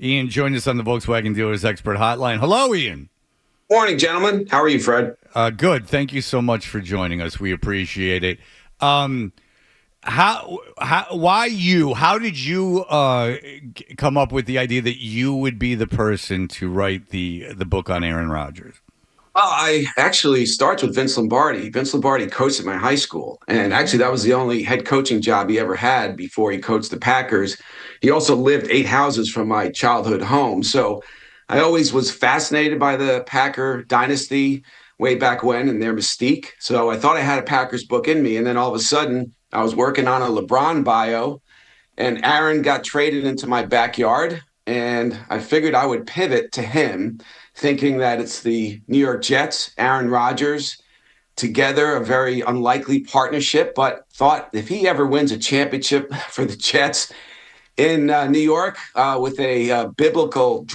Ian joined us on the Volkswagen Dealers Expert Hotline. Hello, Ian. Morning, gentlemen. How are you, Fred? Good. Thank you so much for joining us. We appreciate it. Um, why you? How did you come up with the idea that you would be the person to write the book on Aaron Rodgers? Well, I actually starts with Vince Lombardi. Vince Lombardi coached at my high school, and actually that was the only head coaching job he ever had before he coached the Packers. He also lived 8 houses from my childhood home, so I always was fascinated by the Packer dynasty way back when and their mystique. So I thought I had a Packers book in me, and then all of a sudden I was working on a LeBron bio, and Aaron got traded into my backyard, and I figured I would pivot to him, thinking that it's the New York Jets, Aaron Rodgers, together, a very unlikely partnership, but thought if he ever wins a championship for the Jets in New York with a biblical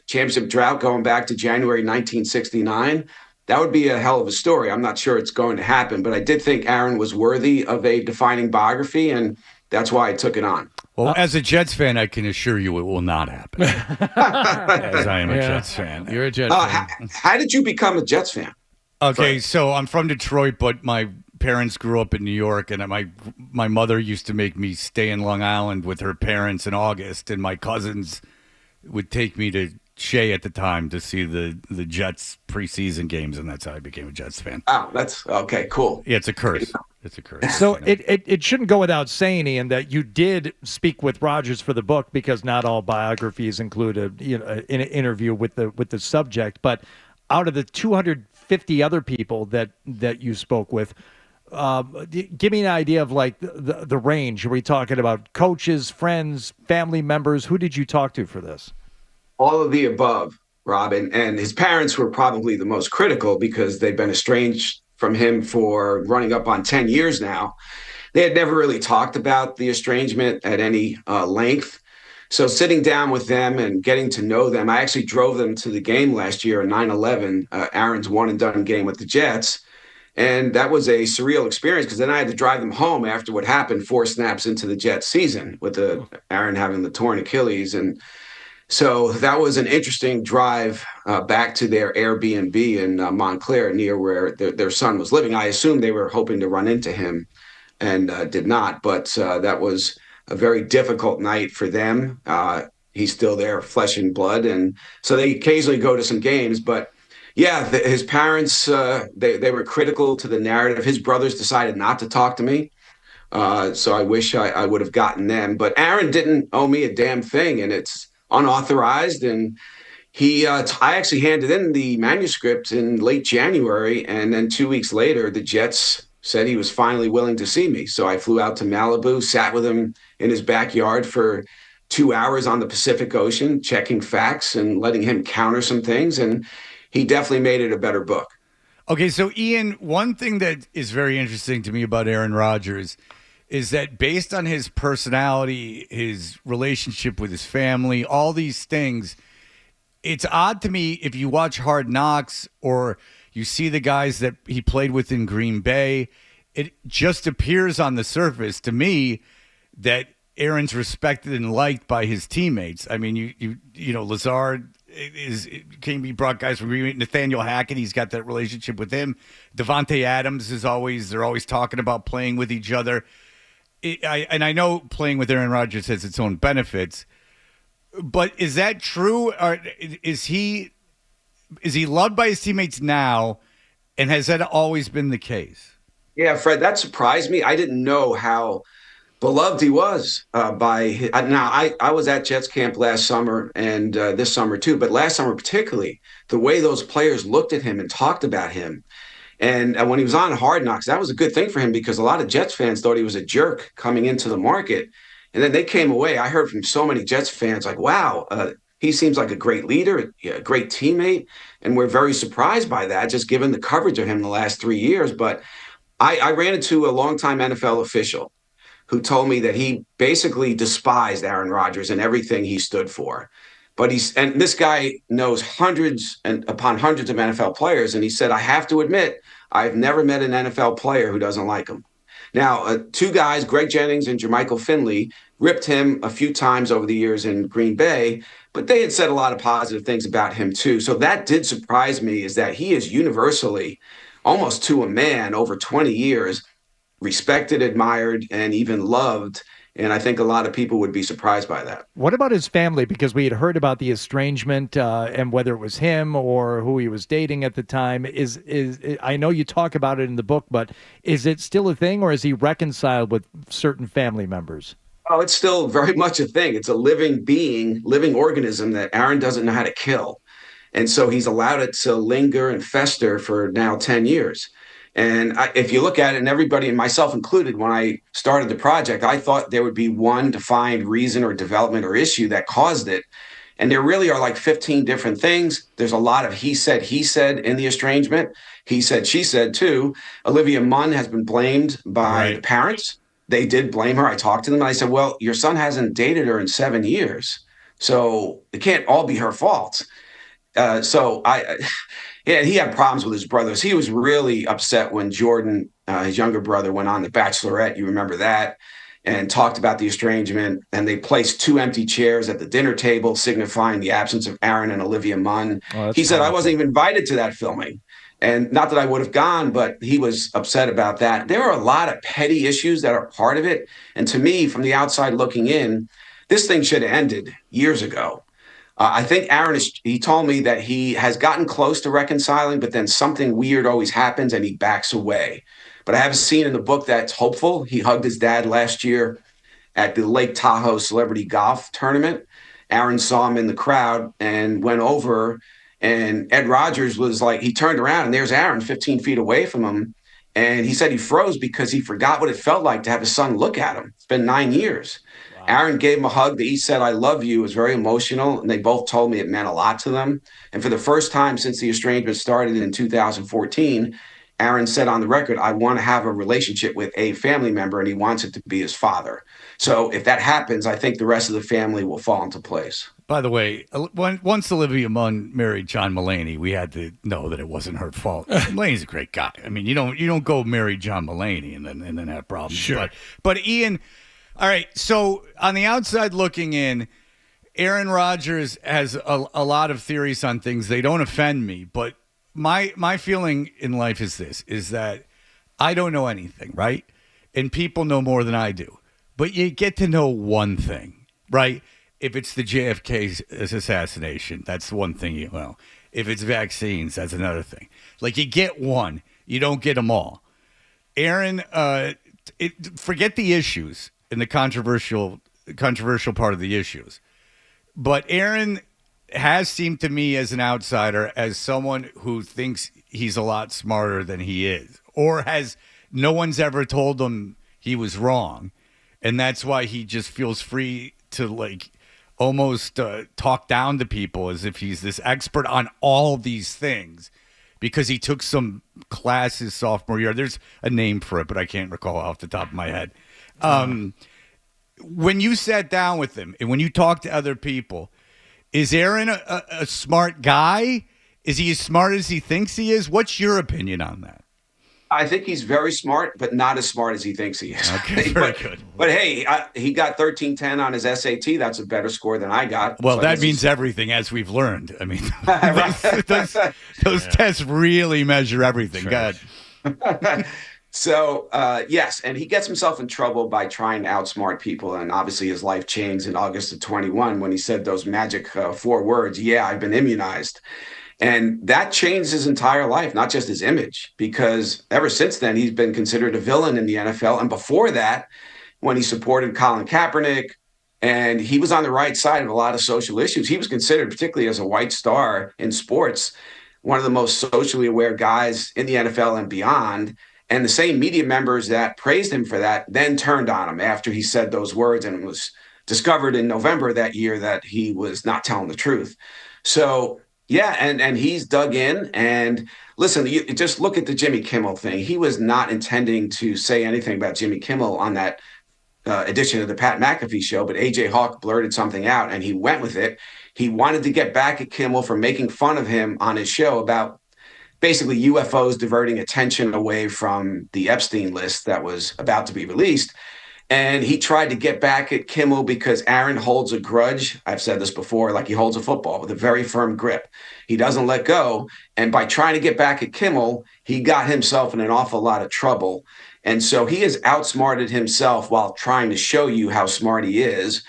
championship drought going back to January 1969, that would be a hell of a story. I'm not sure it's going to happen, but I did think Aaron was worthy of a defining biography, and that's why I took it on. Well, as a Jets fan, I can assure you it will not happen. As I am a Jets fan. You're a Jets fan. How did you become a Jets fan? Okay, so I'm from Detroit, but my parents grew up in New York, and my mother used to make me stay in Long Island with her parents in August, and my cousins would take me to Shea at the time to see the Jets preseason games, and that's how I became a Jets fan. Oh, that's okay, cool. Yeah, it's a curse. It's a curse. So it shouldn't go without saying, Ian, that you did speak with Rodgers for the book, because not all biographies include an interview with the subject. But out of the 250 other people that you spoke with, give me an idea of like the range. Are we talking about coaches, friends, family members? Who did you talk to for this? All of the above, Robin. And his parents were probably the most critical because they've been estranged from him for running up on 10 years now. They had never really talked about the estrangement at any length. So sitting down with them and getting to know them, I actually drove them to the game last year, 9/11, Aaron's one and done game with the Jets. And that was a surreal experience because then I had to drive them home after what happened 4 snaps into the Jets season with Aaron having the torn Achilles. And so that was an interesting drive back to their Airbnb in Montclair, near where their son was living. I assume they were hoping to run into him and did not, but that was a very difficult night for them. He's still there, flesh and blood, and so they occasionally go to some games. But yeah, his parents they were critical to the narrative. His brothers decided not to talk to me. So I wish I would have gotten them. But Aaron didn't owe me a damn thing, and it's unauthorized. And I actually handed in the manuscript in late January, and then 2 weeks later, the Jets said he was finally willing to see me. So I flew out to Malibu, sat with him in his backyard for 2 hours on the Pacific Ocean, checking facts and letting him counter some things. And he definitely made it a better book. Okay, so Ian, one thing that is very interesting to me about Aaron Rodgers is that based on his personality, his relationship with his family, all these things, it's odd to me if you watch Hard Knocks or you see the guys that he played with in Green Bay, it just appears on the surface to me that Aaron's respected and liked by his teammates. I mean, you know, Lazard can be brought guys from Green Bay. Nathaniel Hackett, he's got that relationship with him. Devontae Adams they're always talking about playing with each other. I know playing with Aaron Rodgers has its own benefits, but is that true? Or is he loved by his teammates now, and has that always been the case? Yeah, Fred, that surprised me. I didn't know how beloved he was now I was at Jets camp last summer and this summer too, but last summer particularly, the way those players looked at him and talked about him. And when he was on Hard Knocks, that was a good thing for him because a lot of Jets fans thought he was a jerk coming into the market. And then they came away. I heard from so many Jets fans like, wow, he seems like a great leader, a great teammate. And we're very surprised by that, just given the coverage of him the last 3 years. But I ran into a longtime NFL official who told me that he basically despised Aaron Rodgers and everything he stood for. And this guy knows hundreds and upon hundreds of NFL players. And he said, I have to admit, I've never met an NFL player who doesn't like him. Now, two guys, Greg Jennings and Jermichael Finley, ripped him a few times over the years in Green Bay, but they had said a lot of positive things about him too. So that did surprise me, is that he is universally, almost to a man, over 20 years, respected, admired, and even loved. And I think a lot of people would be surprised by that. What about his family? Because we had heard about the estrangement and whether it was him or who he was dating at the time. Is I know you talk about it in the book, but is it still a thing, or is he reconciled with certain family members? Oh, it's still very much a thing. It's a living being, living organism that Aaron doesn't know how to kill. And so he's allowed it to linger and fester for now 10 years. And if you look at it, and everybody, and myself included, when I started the project, I thought there would be one defined reason or development or issue that caused it. And there really are like 15 different things. There's a lot of he said in the estrangement. He said, she said too. Olivia Munn has been blamed by the parents. They did blame her. I talked to them and I said, well, your son hasn't dated her in 7 years. So it can't all be her fault. Yeah, he had problems with his brothers. He was really upset when Jordan, his younger brother, went on The Bachelorette. You remember that? And talked about the estrangement. And they placed two empty chairs at the dinner table, signifying the absence of Aaron and Olivia Munn. Oh, He said, I powerful. wasn't even invited to that filming. And not that I would have gone, but he was upset about that. There are a lot of petty issues that are part of it. And to me, from the outside looking in, this thing should have ended years ago. I think Aaron he told me that he has gotten close to reconciling, but then something weird always happens and he backs away. But I have a scene in the book that's hopeful. He hugged his dad last year at the Lake Tahoe Celebrity Golf Tournament. Aaron saw him in the crowd and went over. And Ed Rodgers was like, he turned around and there's Aaron 15 feet away from him. And he said he froze because he forgot what it felt like to have his son look at him. It's been 9 years. Wow. Aaron gave him a hug. He said, I love you. It was very emotional. And they both told me it meant a lot to them. And for the first time since the estrangement started in 2014, Aaron said on the record, I want to have a relationship with a family member, and he wants it to be his father. So if that happens, I think the rest of the family will fall into place. By the way, once Olivia Munn married John Mulaney, we had to know that it wasn't her fault. Mulaney's a great guy. I mean, you don't go marry John Mulaney and then have problems. Sure. But Ian, all right. So on the outside looking in, Aaron Rodgers has a lot of theories on things. They don't offend me, but my feeling in life is this: is that I don't know anything, right? And people know more than I do. But you get to know one thing, right? If it's the JFK assassination, that's one thing you know. If it's vaccines, that's another thing. Like, you get one, you don't get them all. Aaron, forget the issues and the controversial part of the issues. But Aaron has seemed to me as an outsider, as someone who thinks he's a lot smarter than he is, or no one's ever told him he was wrong. And that's why he just feels free to, like, almost talk down to people as if he's this expert on all these things because he took some classes sophomore year. There's a name for it, but I can't recall off the top of my head. When you sat down with him and when you talk to other people, is Aaron a smart guy? Is he as smart as he thinks he is? What's your opinion on that? I think he's very smart, but not as smart as he thinks he is. Okay, very good. But hey, he got 1310 on his SAT. That's a better score than I got. Well, So that means everything, as we've learned. I mean, those tests really measure everything. God. So, yes, and he gets himself in trouble by trying to outsmart people. And obviously his life changed in August of 21 when he said those magic 4 words, yeah, I've been immunized. And that changed his entire life, not just his image, because ever since then, he's been considered a villain in the NFL. And before that, when he supported Colin Kaepernick, and he was on the right side of a lot of social issues, he was considered, particularly as a white star in sports, one of the most socially aware guys in the NFL and beyond. And the same media members that praised him for that then turned on him after he said those words, and it was discovered in November that year that he was not telling the truth. So, yeah, and he's dug in. And listen, you just look at the Jimmy Kimmel thing. He was not intending to say anything about Jimmy Kimmel on that edition of the Pat McAfee show, but AJ Hawk blurted something out and he went with it. He wanted to get back at Kimmel for making fun of him on his show about basically UFOs diverting attention away from the Epstein list that was about to be released. And he tried to get back at Kimmel because Aaron holds a grudge. I've said this before, like he holds a football with a very firm grip. He doesn't let go. And by trying to get back at Kimmel, he got himself in an awful lot of trouble. And so he has outsmarted himself while trying to show you how smart he is.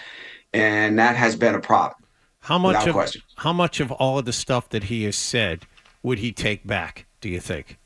And that has been a problem, How much without of question. how much of all of the stuff that he has said would he take back, do you think?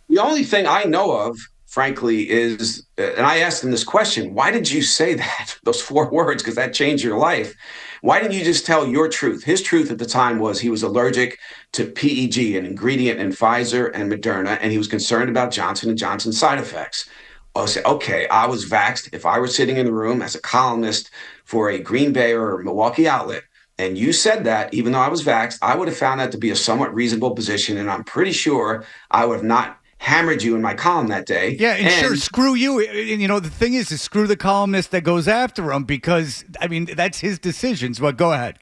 The only thing I know of, frankly, is, and I asked him this question, why did you say that, those 4 words, because that changed your life? Why didn't you just tell your truth? His truth at the time was he was allergic to PEG, an ingredient in Pfizer and Moderna, and he was concerned about Johnson & Johnson side effects. I say, okay, I was vaxxed. If I were sitting in the room as a columnist for a Green Bay or Milwaukee outlet, and you said that, even though I was vaxxed, I would have found that to be a somewhat reasonable position, and I'm pretty sure I would have not hammered you in my column that day. Yeah, and sure, screw you. And, the thing is screw the columnist that goes after him because, that's his decisions. But go ahead.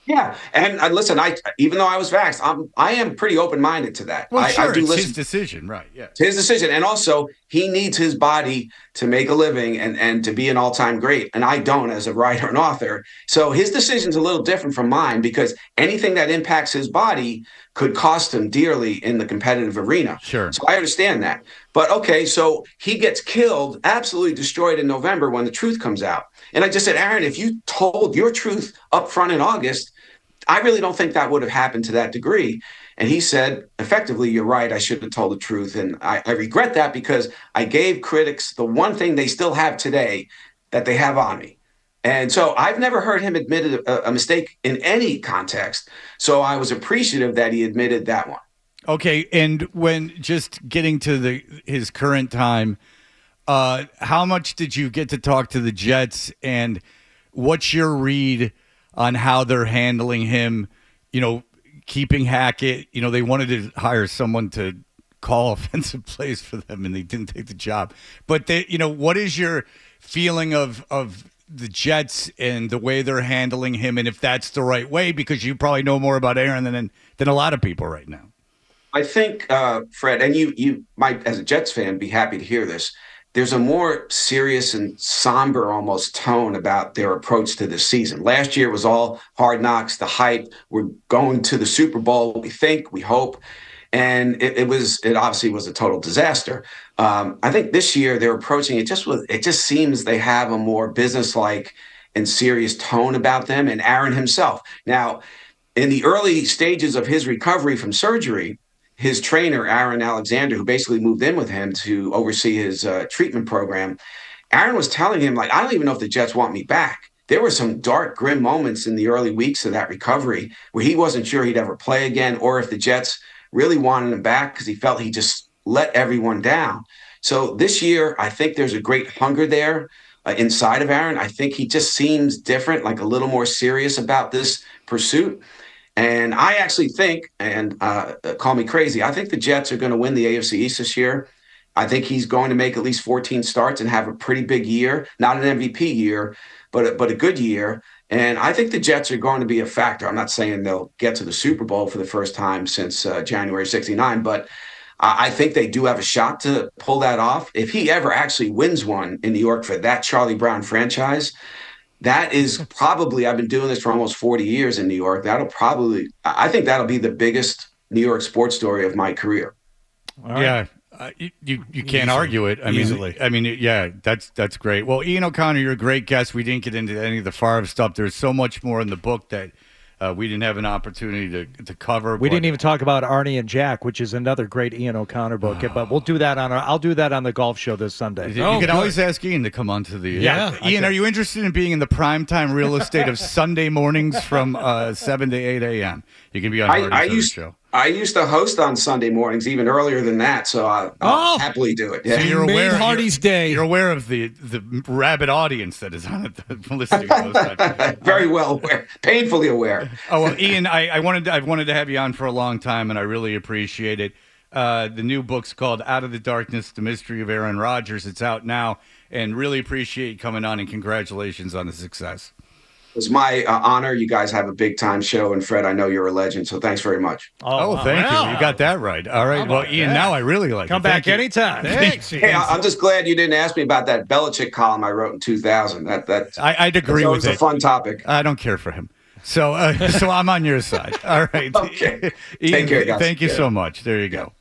Yeah, and listen, even though I was vaxxed, I am pretty open-minded to that. Well, sure, I do it's listen. his decision, right? Yeah, It's his decision, and also he needs his body to make a living and to be an all-time great, and I don't as a writer and author. So his decision's a little different from mine because anything that impacts his body could cost him dearly in the competitive arena. Sure. So I understand that. But okay, so he gets killed, absolutely destroyed in November when the truth comes out. And I just said, Aaron, if you told your truth up front in August, I really don't think that would have happened to that degree. And he said, effectively, you're right. I should have told the truth. And I regret that because I gave critics the one thing they still have today that they have on me. And so I've never heard him admit a mistake in any context. So I was appreciative that he admitted that one. Okay, and when just getting to his current time, how much did you get to talk to the Jets, and what's your read on how they're handling him? Keeping Hackett. They wanted to hire someone to call offensive plays for them, and they didn't take the job. But what is your feeling of the Jets and the way they're handling him, and if that's the right way? Because you probably know more about Aaron than a lot of people right now. I think, Fred, and you might, as a Jets fan, be happy to hear this. There's a more serious and somber almost tone about their approach to this season. Last year was all hard knocks, the hype. We're going to the Super Bowl. We think, we hope. And it obviously was a total disaster. I think this year they're approaching it it just seems they have a more businesslike and serious tone about them, and Aaron himself. Now, in the early stages of his recovery from surgery, his trainer, Aaron Alexander, who basically moved in with him to oversee his treatment program, Aaron was telling him, I don't even know if the Jets want me back. There were some dark, grim moments in the early weeks of that recovery where he wasn't sure he'd ever play again or if the Jets really wanted him back because he felt he just let everyone down. So this year, I think there's a great hunger there inside of Aaron. I think he just seems different, like a little more serious about this pursuit. And I actually think, and call me crazy, I think the Jets are going to win the AFC East this year. I think he's going to make at least 14 starts and have a pretty big year, not an MVP year, but a good year. And I think the Jets are going to be a factor. I'm not saying they'll get to the Super Bowl for the first time since January '69, but I think they do have a shot to pull that off. If he ever actually wins one in New York for that Charlie Brown franchise, that is probably, I've been doing this for almost 40 years in New York. I think that'll be the biggest New York sports story of my career. Right. Yeah. You can't argue it. Easily. Yeah, that's great. Well, Ian O'Connor, you're a great guest. We didn't get into any of the Favre stuff. There's so much more in the book that we didn't have an opportunity to cover. We didn't even talk about Arnie and Jack, which is another great Ian O'Connor book. But we'll do that I'll do that on the golf show this Sunday. You can always ask Ian to come on to the. Ian, are you interested in being in the primetime real estate of Sunday mornings from 7 to 8 a.m.? You can be on Hardy's show. I used to host on Sunday mornings, even earlier than that, so I'll happily do it. Yeah. So you're aware Hardy's day. You're aware of the rabid audience that is on it, listening to those times. Very well aware, painfully aware. Oh well, Ian, I've wanted to have you on for a long time, and I really appreciate it. The new book's called Out of the Darkness: The Mystery of Aaron Rodgers. It's out now, and really appreciate you coming on, and congratulations on the success. was my honor. You guys have a big time show, and Fred, I know you're a legend, so thanks very much. Oh, wow. thank Wow. you. You got that right. All right. Well, Ian, now I really like Come it. back Thank you. anytime. Thanks. Hey, I'm just glad you didn't ask me about that Belichick column I wrote in 2000. I'd agree that with was it. a fun topic. I don't care for him. So, so I'm on your side. All right. Okay. Ian, Take care, guys. thank you Yeah. so much. There you go.